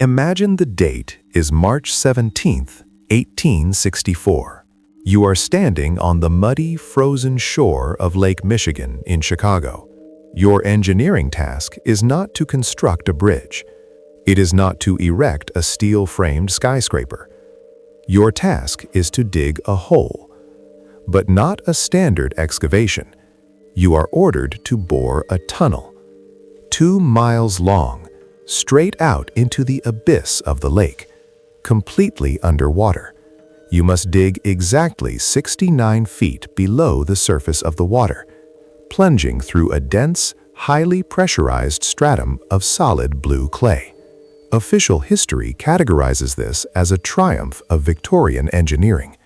Imagine the date is March 17th, 1864. You are standing on the muddy, frozen shore of Lake Michigan in Chicago. Your engineering task is not to construct a bridge. It is not to erect a steel-framed skyscraper. Your task is to dig a hole, but not a standard excavation. You are ordered to bore a tunnel, 2 miles long, straight out into the abyss of the lake, completely underwater. You must dig exactly 69 feet below the surface of the water, plunging through a dense, highly pressurized stratum of solid blue clay. Official history categorizes this as a triumph of Victorian engineering.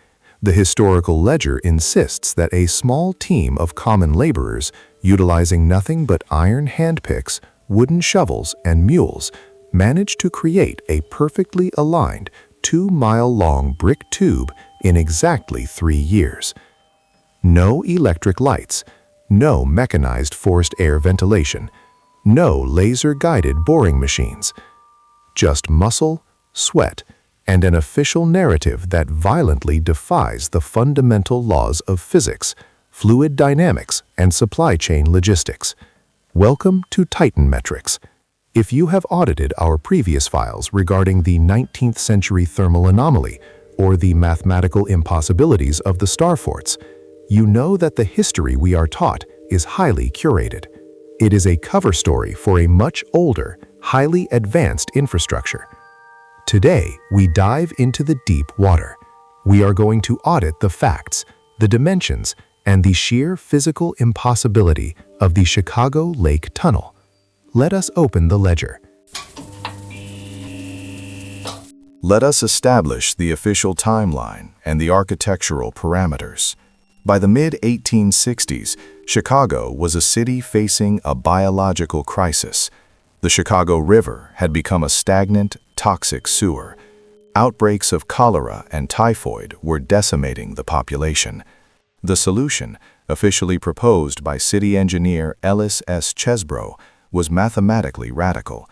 The historical ledger insists that a small team of common laborers, utilizing nothing but iron handpicks, wooden shovels, and mules, managed to create a perfectly aligned 2-mile-long brick tube in exactly 3 years. No electric lights, no mechanized forced air ventilation, no laser-guided boring machines. Just muscle, sweat, and an official narrative that violently defies the fundamental laws of physics, fluid dynamics, and supply chain logistics. Welcome to titanmetrics. If you have audited our previous files regarding the 19th century thermal anomaly or the mathematical impossibilities of the star forts, you know that the history we are taught is highly curated. It is a cover story for a much older, highly advanced infrastructure. Today, we dive into the deep water. We are going to audit the facts, the dimensions, and the sheer physical impossibility of the Chicago Lake Tunnel. Let us open the ledger. Let us establish the official timeline and the architectural parameters. By the mid-1860s, Chicago was a city facing a biological crisis. The Chicago River had become a stagnant, toxic sewer. Outbreaks of cholera and typhoid were decimating the population. The solution, officially proposed by city engineer Ellis S. Chesbrough, was mathematically radical.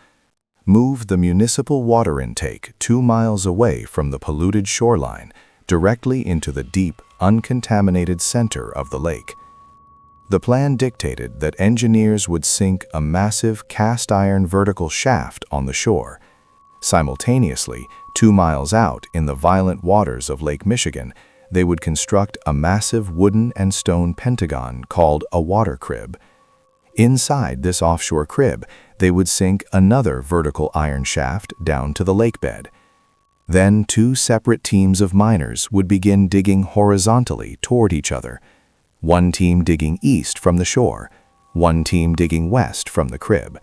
Move the municipal water intake 2 miles away from the polluted shoreline, directly into the deep, uncontaminated center of the lake. The plan dictated that engineers would sink a massive cast-iron vertical shaft on the shore. Simultaneously, 2 miles out in the violent waters of Lake Michigan, they would construct a massive wooden and stone pentagon called a water crib. Inside this offshore crib, they would sink another vertical iron shaft down to the lake bed. Then 2 separate teams of miners would begin digging horizontally toward each other. One team digging east from the shore, one team digging west from the crib.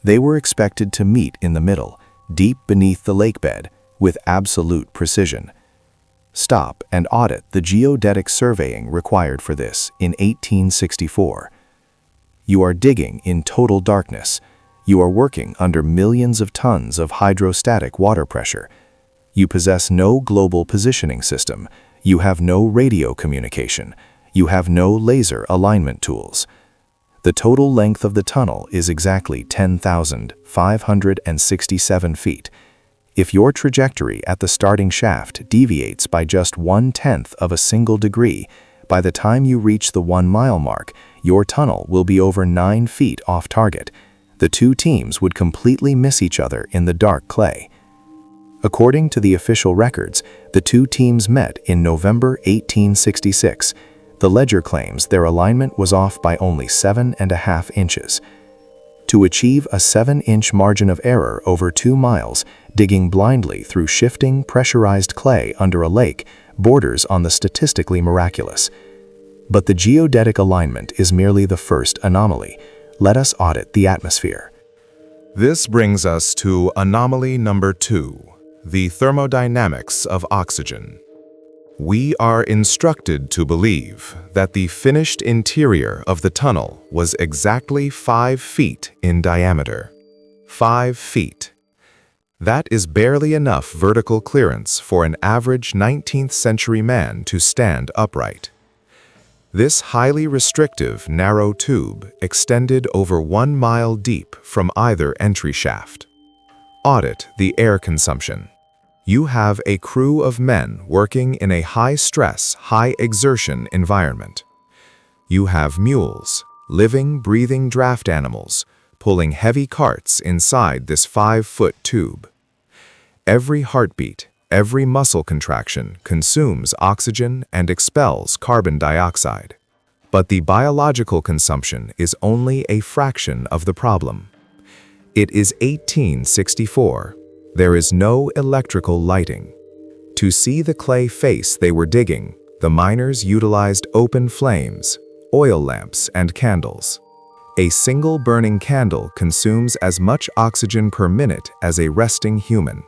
They were expected to meet in the middle, deep beneath the lake bed, with absolute precision. Stop and audit the geodetic surveying required for this in 1864. You are digging in total darkness. You are working under millions of tons of hydrostatic water pressure. You possess no global positioning system. You have no radio communication. You have no laser alignment tools. The total length of the tunnel is exactly 10,567 feet. If your trajectory at the starting shaft deviates by just 1/10 of a single degree, by the time you reach the 1-mile mark, your tunnel will be over 9 feet off target. The 2 teams would completely miss each other in the dark clay. According to the official records, the 2 teams met in November 1866. The ledger claims their alignment was off by only 7.5 inches. To achieve a 7-inch margin of error over 2 miles, digging blindly through shifting, pressurized clay under a lake borders on the statistically miraculous. But the geodetic alignment is merely the first anomaly. Let us audit the atmosphere. This brings us to anomaly number 2, the thermodynamics of oxygen. We are instructed to believe that the finished interior of the tunnel was exactly 5 feet in diameter. 5 feet. That is barely enough vertical clearance for an average 19th century man to stand upright. This highly restrictive, narrow tube extended over 1 mile deep from either entry shaft. Audit the air consumption. You have a crew of men working in a high-stress, high-exertion environment. You have mules, living, breathing draft animals, pulling heavy carts inside this 5-foot tube. Every heartbeat, every muscle contraction consumes oxygen and expels carbon dioxide. But the biological consumption is only a fraction of the problem. It is 1864. There is no electrical lighting. To see the clay face they were digging, the miners utilized open flames, oil lamps, and candles. A single burning candle consumes as much oxygen per minute as a resting human.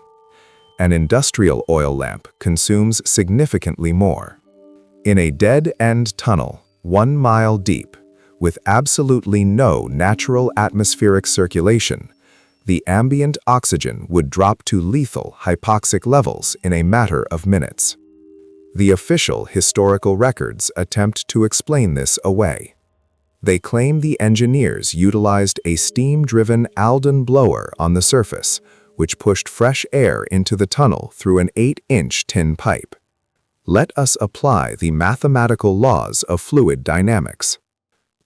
An industrial oil lamp consumes significantly more. In a dead-end tunnel, 1 mile deep, with absolutely no natural atmospheric circulation, the ambient oxygen would drop to lethal hypoxic levels in a matter of minutes. The official historical records attempt to explain this away. They claim the engineers utilized a steam-driven Alden blower on the surface, which pushed fresh air into the tunnel through an 8-inch tin pipe. Let us apply the mathematical laws of fluid dynamics.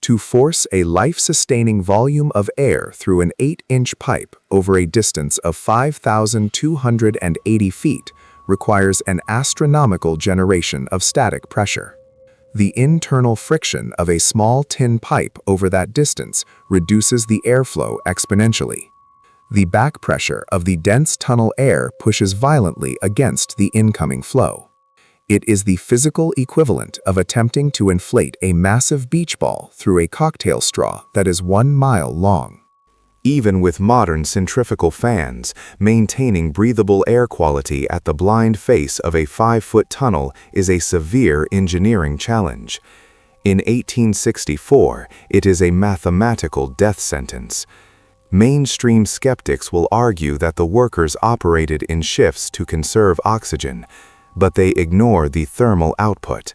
To force a life-sustaining volume of air through an 8-inch pipe over a distance of 5,280 feet requires an astronomical generation of static pressure. The internal friction of a small tin pipe over that distance reduces the airflow exponentially. The back pressure of the dense tunnel air pushes violently against the incoming flow. It is the physical equivalent of attempting to inflate a massive beach ball through a cocktail straw that is 1 mile long. Even with modern centrifugal fans, maintaining breathable air quality at the blind face of a 5-foot tunnel is a severe engineering challenge. In 1864, it is a mathematical death sentence. Mainstream skeptics will argue that the workers operated in shifts to conserve oxygen, but they ignore the thermal output.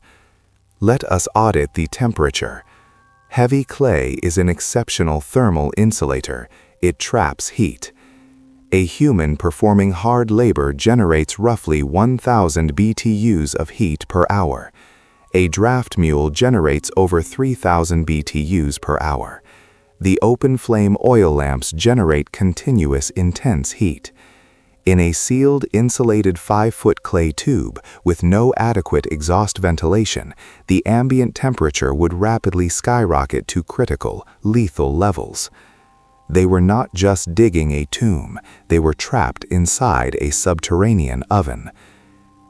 Let us audit the temperature. Heavy clay is an exceptional thermal insulator. It traps heat. A human performing hard labor generates roughly 1,000 BTUs of heat per hour. A draft mule generates over 3,000 BTUs per hour. The open flame oil lamps generate continuous intense heat. In a sealed, insulated 5-foot clay tube with no adequate exhaust ventilation, the ambient temperature would rapidly skyrocket to critical, lethal levels. They were not just digging a tomb, they were trapped inside a subterranean oven.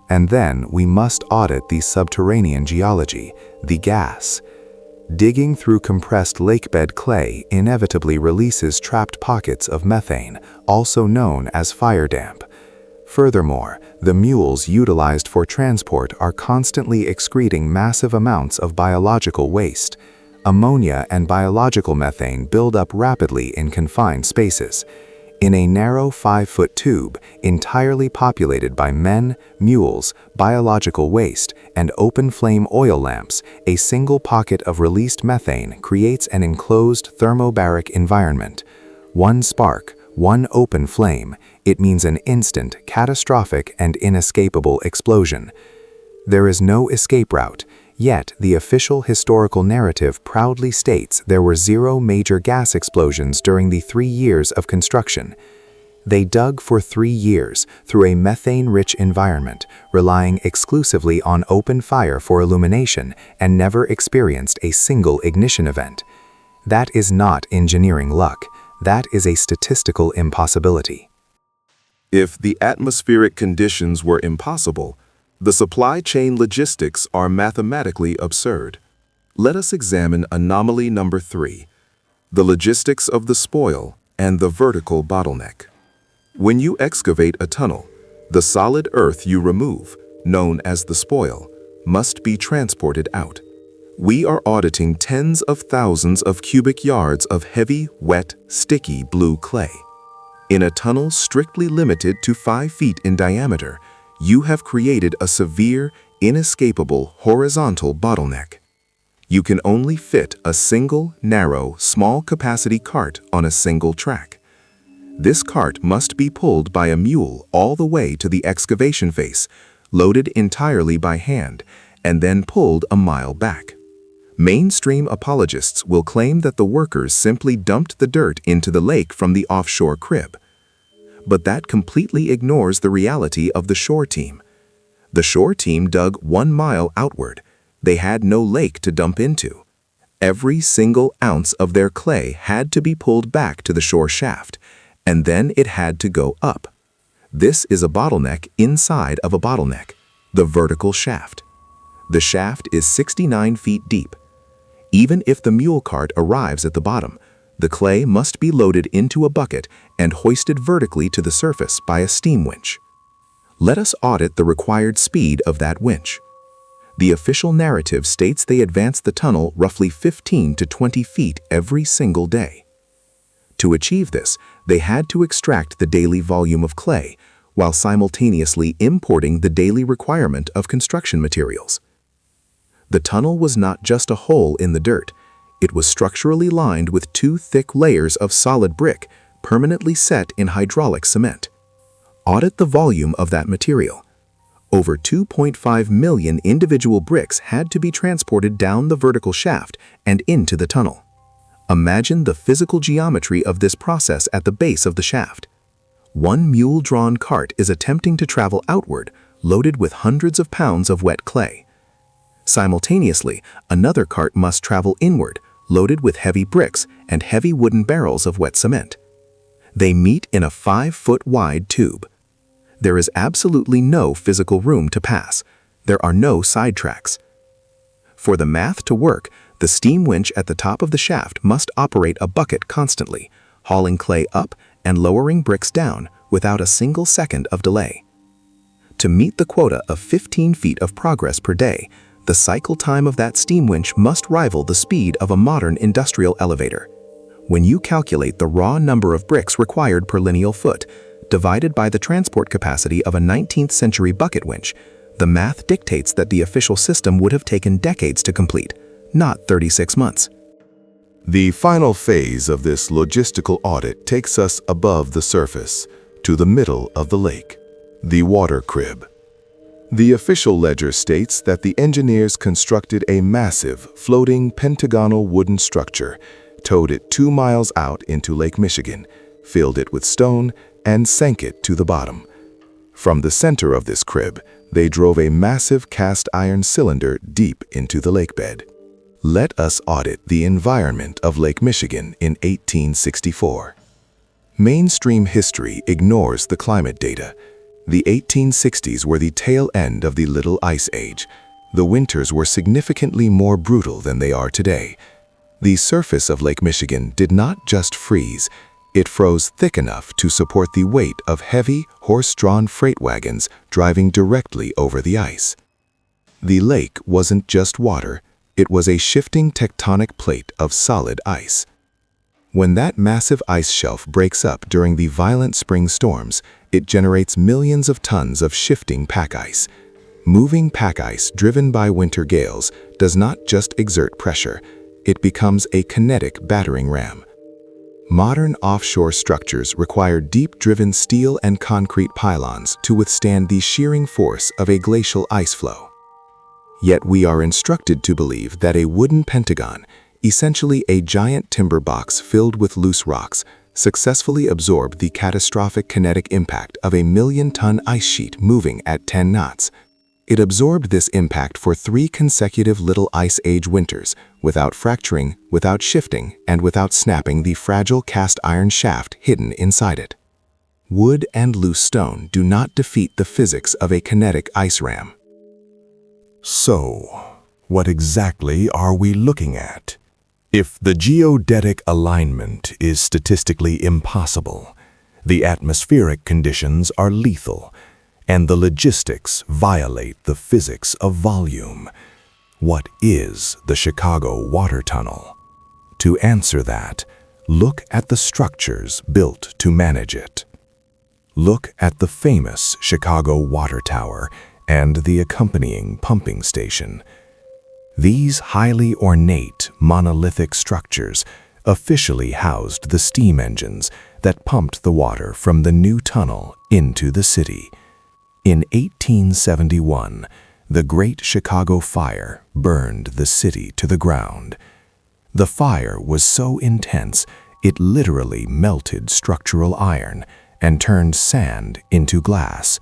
And then we must audit the subterranean geology, the gas. Digging through compressed lakebed clay inevitably releases trapped pockets of methane, also known as fire damp. Furthermore, the mules utilized for transport are constantly excreting massive amounts of biological waste. Ammonia and biological methane build up rapidly in confined spaces. In a narrow 5-foot tube, entirely populated by men, mules, biological waste, and open-flame oil lamps, a single pocket of released methane creates an enclosed thermobaric environment. One spark, one open flame, it means an instant, catastrophic, and inescapable explosion. There is no escape route. Yet, the official historical narrative proudly states there were 0 major gas explosions during the 3 years of construction. They dug for 3 years through a methane-rich environment, relying exclusively on open fire for illumination, and never experienced a single ignition event. That is not engineering luck. That is a statistical impossibility. If the atmospheric conditions were impossible, the supply chain logistics are mathematically absurd. Let us examine anomaly number 3, the logistics of the spoil and the vertical bottleneck. When you excavate a tunnel, the solid earth you remove, known as the spoil, must be transported out. We are auditing tens of thousands of cubic yards of heavy, wet, sticky blue clay. In a tunnel strictly limited to 5 feet in diameter, you have created a severe, inescapable horizontal bottleneck. You can only fit a single, narrow, small-capacity cart on a single track. This cart must be pulled by a mule all the way to the excavation face, loaded entirely by hand, and then pulled a mile back. Mainstream apologists will claim that the workers simply dumped the dirt into the lake from the offshore crib. But that completely ignores the reality of the shore team. The shore team dug 1 mile outward. They had no lake to dump into. Every single ounce of their clay had to be pulled back to the shore shaft, and then it had to go up. This is a bottleneck inside of a bottleneck, the vertical shaft. The shaft is 69 feet deep. Even if the mule cart arrives at the bottom, the clay must be loaded into a bucket and hoisted vertically to the surface by a steam winch. Let us audit the required speed of that winch. The official narrative states they advance the tunnel roughly 15 to 20 feet every single day. To achieve this, they had to extract the daily volume of clay, while simultaneously importing the daily requirement of construction materials. The tunnel was not just a hole in the dirt. It was structurally lined with 2 thick layers of solid brick, permanently set in hydraulic cement. Audit the volume of that material. Over 2.5 million individual bricks had to be transported down the vertical shaft and into the tunnel. Imagine the physical geometry of this process at the base of the shaft. One mule-drawn cart is attempting to travel outward, loaded with hundreds of pounds of wet clay. Simultaneously, another cart must travel inward, loaded with heavy bricks and heavy wooden barrels of wet cement. They meet in a 5-foot-wide tube. There is absolutely no physical room to pass. There are no side tracks. For the math to work, the steam winch at the top of the shaft must operate a bucket constantly, hauling clay up and lowering bricks down without a single second of delay. To meet the quota of 15 feet of progress per day, the cycle time of that steam winch must rival the speed of a modern industrial elevator. When you calculate the raw number of bricks required per lineal foot, divided by the transport capacity of a 19th century bucket winch, the math dictates that the official system would have taken decades to complete, not 36 months. The final phase of this logistical audit takes us above the surface, to the middle of the lake, the water crib. The official ledger states that the engineers constructed a massive, floating pentagonal wooden structure, towed it 2 miles out into Lake Michigan, filled it with stone, and sank it to the bottom. From the center of this crib, they drove a massive cast iron cylinder deep into the lake bed. Let us audit the environment of Lake Michigan in 1864. Mainstream history ignores the climate data. The 1860s were the tail end of the Little Ice Age. The winters were significantly more brutal than they are today. The surface of Lake Michigan did not just freeze. It froze thick enough to support the weight of heavy, horse-drawn freight wagons driving directly over the ice. The lake wasn't just water, it was a shifting tectonic plate of solid ice. When that massive ice shelf breaks up during the violent spring storms, it generates millions of tons of shifting pack ice. Moving pack ice driven by winter gales does not just exert pressure, it becomes a kinetic battering ram. Modern offshore structures require deep-driven steel and concrete pylons to withstand the shearing force of a glacial ice flow. Yet we are instructed to believe that a wooden pentagon, essentially a giant timber box filled with loose rocks, successfully absorbed the catastrophic kinetic impact of a 1,000,000-ton ice sheet moving at 10 knots. It absorbed this impact for 3 consecutive Little Ice Age winters, without fracturing, without shifting, and without snapping the fragile cast iron shaft hidden inside it. Wood and loose stone do not defeat the physics of a kinetic ice ram. So, what exactly are we looking at? If the geodetic alignment is statistically impossible, the atmospheric conditions are lethal, and the logistics violate the physics of volume, what is the Chicago Water Tunnel? To answer that, look at the structures built to manage it. Look at the famous Chicago Water Tower and the accompanying pumping station. These highly ornate, monolithic structures officially housed the steam engines that pumped the water from the new tunnel into the city. In 1871, the Great Chicago Fire burned the city to the ground. The fire was so intense it literally melted structural iron and turned sand into glass.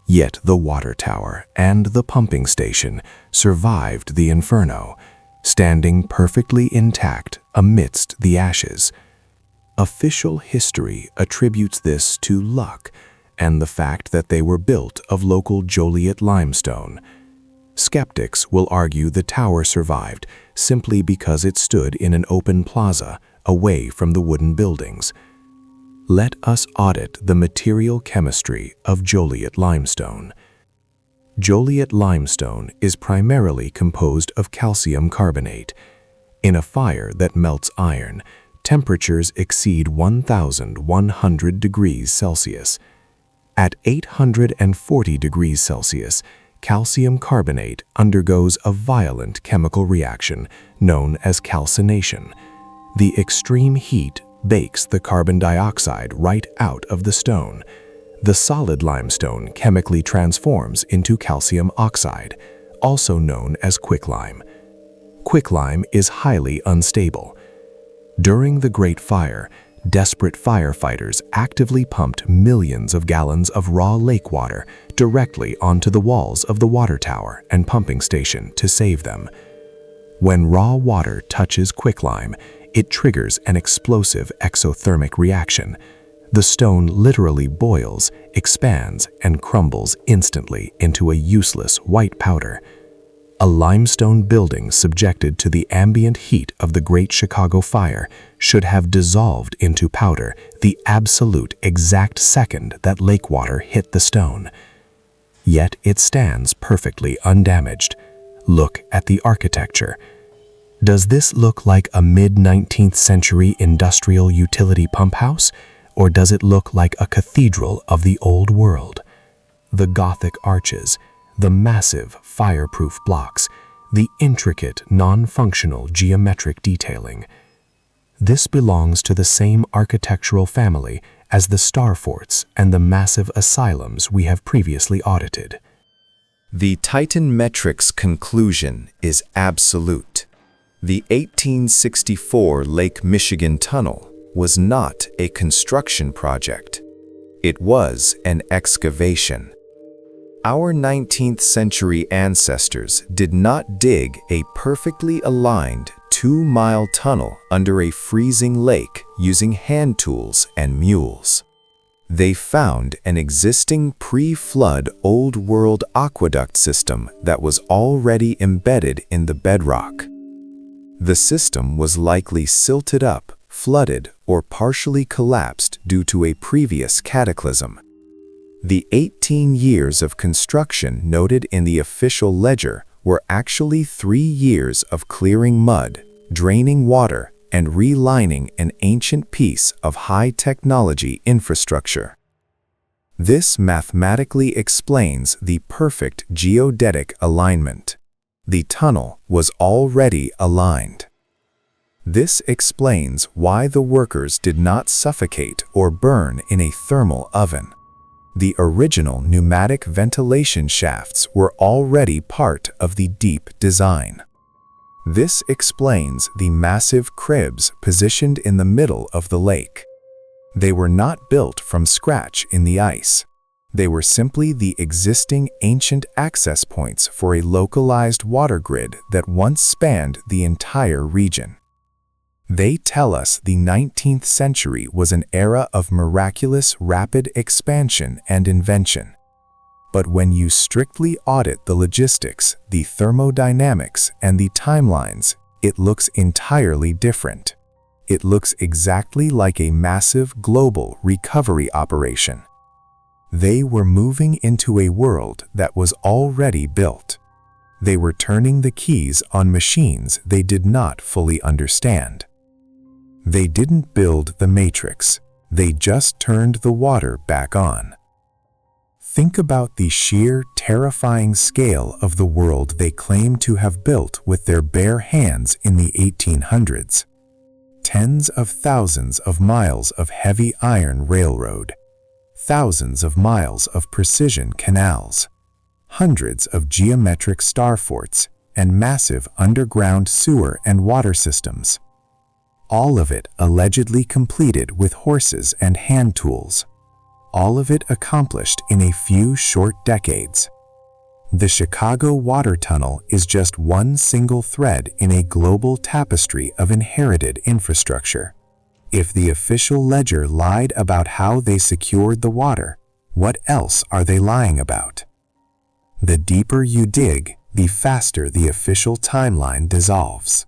Yet the water tower and the pumping station survived the inferno, standing perfectly intact amidst the ashes. Official history attributes this to luck and the fact that they were built of local Joliet limestone. Skeptics will argue the tower survived simply because it stood in an open plaza away from the wooden buildings. Let us audit the material chemistry of Joliet limestone. Joliet limestone is primarily composed of calcium carbonate. In a fire that melts iron, temperatures exceed 1,100 degrees Celsius. At 840 degrees Celsius, calcium carbonate undergoes a violent chemical reaction known as calcination. The extreme heat bakes the carbon dioxide right out of the stone. The solid limestone chemically transforms into calcium oxide, also known as quicklime. Quicklime is highly unstable. During the Great Fire, desperate firefighters actively pumped millions of gallons of raw lake water directly onto the walls of the water tower and pumping station to save them. When raw water touches quicklime, it triggers an explosive exothermic reaction. The stone literally boils, expands, and crumbles instantly into a useless white powder. A limestone building subjected to the ambient heat of the Great Chicago Fire should have dissolved into powder the absolute exact second that lake water hit the stone. Yet it stands perfectly undamaged. Look at the architecture. Does this look like a mid-19th century industrial utility pump house, or does it look like a cathedral of the old world? The Gothic arches, the massive fireproof blocks, the intricate non-functional geometric detailing. This belongs to the same architectural family as the star forts and the massive asylums we have previously audited. The titanmetrics conclusion is absolute. The 1864 Lake Michigan Tunnel was not a construction project. It was an excavation. Our 19th century ancestors did not dig a perfectly aligned 2-mile tunnel under a freezing lake using hand tools and mules. They found an existing pre-flood Old World aqueduct system that was already embedded in the bedrock. The system was likely silted up, flooded, or partially collapsed due to a previous cataclysm. The 18 years of construction noted in the official ledger were actually 3 years of clearing mud, draining water, and relining an ancient piece of high-technology infrastructure. This mathematically explains the perfect geodetic alignment. The tunnel was already aligned. This explains why the workers did not suffocate or burn in a thermal oven. The original pneumatic ventilation shafts were already part of the deep design. This explains the massive cribs positioned in the middle of the lake. They were not built from scratch in the ice. They were simply the existing ancient access points for a localized water grid that once spanned the entire region. They tell us the 19th century was an era of miraculous rapid expansion and invention. But when you strictly audit the logistics, the thermodynamics, and the timelines, it looks entirely different. It looks exactly like a massive global recovery operation. They were moving into a world that was already built. They were turning the keys on machines they did not fully understand. They didn't build the matrix. They just turned the water back on. Think about the sheer, terrifying scale of the world they claim to have built with their bare hands in the 1800s. tens of thousands of miles of heavy iron railroad, thousands of miles of precision canals, hundreds of geometric star forts, and massive underground sewer and water systems. All of it allegedly completed with horses and hand tools. All of it accomplished in a few short decades. The Chicago Water Tunnel is just one single thread in a global tapestry of inherited infrastructure. If the official ledger lied about how they secured the water, what else are they lying about? The deeper you dig, the faster the official timeline dissolves.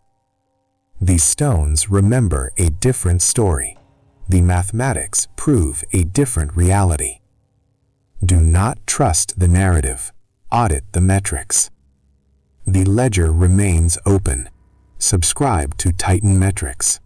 The stones remember a different story. The mathematics prove a different reality. Do not trust the narrative. Audit the metrics. The ledger remains open. Subscribe to Titan Metrics.